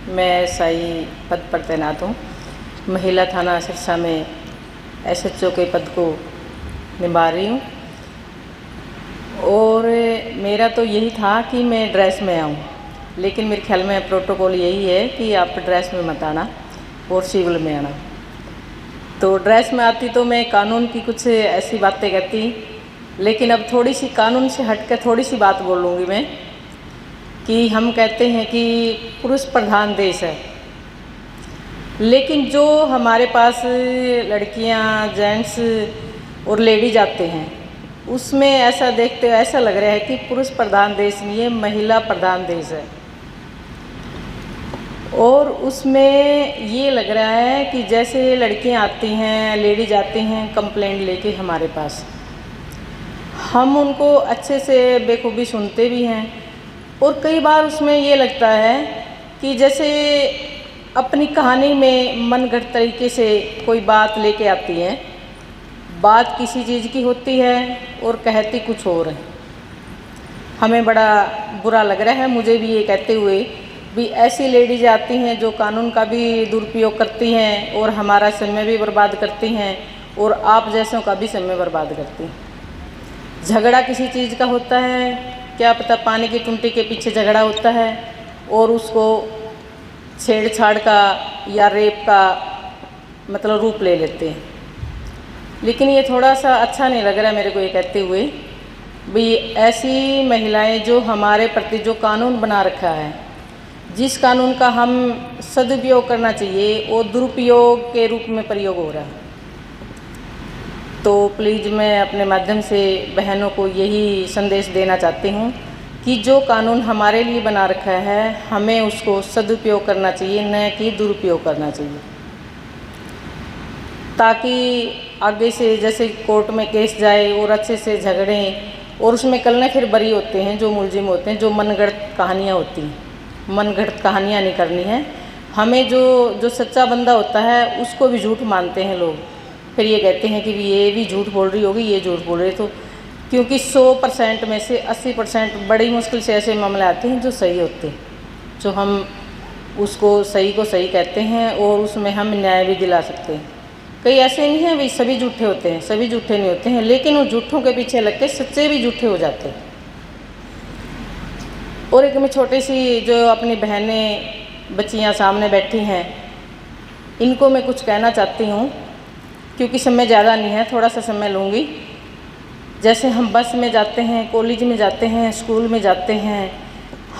मैं एसआई पद पर तैनात हूँ। महिला थाना सिरसा में एसएचओ के पद को निभा रही हूँ और मेरा तो यही था कि मैं ड्रेस में आऊँ, लेकिन मेरे ख्याल में प्रोटोकॉल यही है कि आप ड्रेस में मत आना और सिविल में आना। तो ड्रेस में आती तो मैं कानून की कुछ ऐसी बातें कहती, लेकिन अब थोड़ी सी कानून से हट कर थोड़ी सी बात बोलूँगी मैं कि हम कहते हैं कि पुरुष प्रधान देश है, लेकिन जो हमारे पास लड़कियां, जेंट्स और लेडीज आते हैं उसमें ऐसा देखते ऐसा लग रहा है कि पुरुष प्रधान देश नहीं है, महिला प्रधान देश है। और उसमें ये लग रहा है कि जैसे लड़कियां आती हैं, लेडीज आती हैं कंप्लेंट लेके हमारे पास, हम उनको अच्छे से बेखूबी सुनते भी हैं और कई बार उसमें ये लगता है कि जैसे अपनी कहानी में मनगढ़ंत तरीके से कोई बात लेके आती हैं। बात किसी चीज़ की होती है और कहती कुछ और है। हमें बड़ा बुरा लग रहा है, मुझे भी ये कहते हुए भी ऐसी लेडीज आती हैं जो कानून का भी दुरुपयोग करती हैं और हमारा समय भी बर्बाद करती हैं और आप जैसों का भी समय बर्बाद करती हैं। झगड़ा किसी चीज़ का होता है, क्या पता पानी की टुंटी के पीछे झगड़ा होता है और उसको छेड़छाड़ का या रेप का मतलब रूप ले लेते हैं। लेकिन ये थोड़ा सा अच्छा नहीं लग रहा मेरे को ये कहते हुए भी ऐसी महिलाएं जो हमारे प्रति जो कानून बना रखा है, जिस कानून का हम सदुपयोग करना चाहिए वो दुरुपयोग के रूप में प्रयोग हो रहा है। तो प्लीज़ मैं अपने माध्यम से बहनों को यही संदेश देना चाहती हूँ कि जो कानून हमारे लिए बना रखा है हमें उसको सदुपयोग करना चाहिए, न कि दुरुपयोग करना चाहिए, ताकि आगे से जैसे कोर्ट में केस जाए और अच्छे से झगड़ें और उसमें कल न फिर बरी होते हैं जो मुलजिम होते हैं, जो मनगढ़ंत कहानियाँ होती हैं। मनगढ़ंत कहानियाँ नहीं करनी है हमें। जो सच्चा बंदा होता है उसको भी झूठ मानते हैं लोग, फिर ये कहते हैं कि ये भी झूठ बोल रही होगी, ये झूठ बोल रही। तो क्योंकि 100% में से 80% बड़ी मुश्किल से ऐसे मामले आते हैं जो सही होते हैं, जो हम उसको सही को सही कहते हैं और उसमें हम न्याय भी दिला सकते हैं। कई ऐसे नहीं हैं भी सभी झूठे होते हैं, सभी झूठे नहीं होते हैं, लेकिन उन झूठों के पीछे लग के सच्चे भी झूठे हो जाते हैं। और एक मैं छोटी सी जो अपनी बहनें बच्चियां सामने बैठी हैं, इनको मैं कुछ कहना चाहती हूँ, क्योंकि समय ज़्यादा नहीं है, थोड़ा सा समय लूँगी। जैसे हम बस में जाते हैं, कॉलेज में जाते हैं, स्कूल में जाते हैं,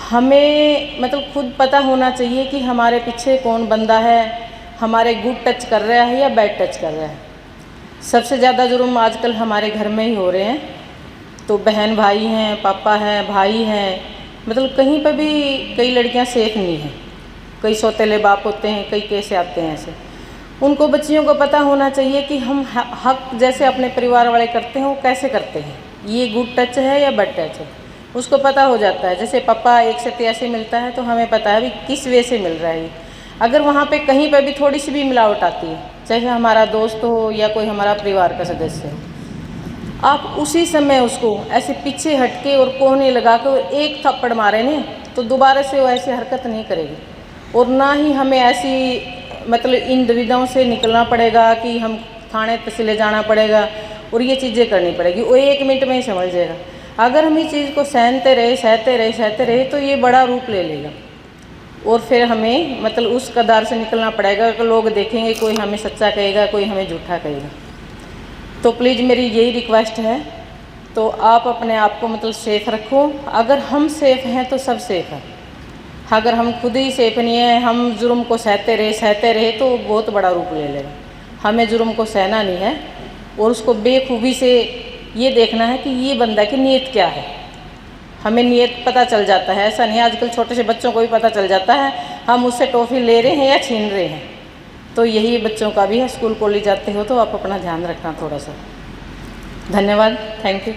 हमें मतलब खुद पता होना चाहिए कि हमारे पीछे कौन बंदा है, हमारे गुड टच कर रहा है या बैड टच कर रहा है। सबसे ज़्यादा जुर्म आजकल हमारे घर में ही हो रहे हैं। तो बहन भाई हैं, पापा हैं, भाई हैं, मतलब कहीं पर भी कई लड़कियां सेफ नहीं हैं। कई सौतेले बाप होते हैं, कई कैसे आते हैं ऐसे। उनको बच्चियों को पता होना चाहिए कि हम हक जैसे अपने परिवार वाले करते हैं वो कैसे करते हैं, ये गुड टच है या बैड टच है, उसको पता हो जाता है। जैसे पापा 1 से 83 मिलता है तो हमें पता है भी किस वे से मिल रहा है। अगर वहाँ पे कहीं पर भी थोड़ी सी भी मिलावट आती है, चाहे हमारा दोस्त हो या कोई हमारा परिवार का सदस्य हो, आप उसी समय उसको ऐसे पीछे हटके और कोहनी लगा कर एक थप्पड़ मारे नहीं तो दोबारा से वो ऐसी हरकत नहीं करेगी। और ना ही हमें ऐसी मतलब इन दुविधाओं से निकलना पड़ेगा कि हम थाने तहसील जाना पड़ेगा और ये चीज़ें करनी पड़ेगी, वो 1 मिनट में ही समझ जाएगा। अगर हम इस चीज़ को सहते रहे तो ये बड़ा रूप ले लेगा और फिर हमें मतलब उस कदार से निकलना पड़ेगा कि लोग देखेंगे, कोई हमें सच्चा कहेगा, कोई हमें झूठा कहेगा। तो प्लीज़ मेरी यही रिक्वेस्ट है, तो आप अपने आप को मतलब सेफ़ रखो। अगर हम सेफ़ हैं तो सब सेफ़ है। अगर हम खुद ही सेफ़ नहीं है, हम जुर्म को सहते रहे तो बहुत बड़ा रूप ले लेगा। हमें जुर्म को सहना नहीं है और उसको बेखूबी से ये देखना है कि ये बंदा की नीयत क्या है। हमें नीयत पता चल जाता है, ऐसा नहीं आजकल छोटे से बच्चों को भी पता चल जाता है हम उससे टॉफ़ी ले रहे हैं या छीन रहे हैं। तो यही बच्चों का भी है, स्कूल कॉलेज जाते हो तो आप अपना ध्यान रखना थोड़ा सा। धन्यवाद, थैंक यू।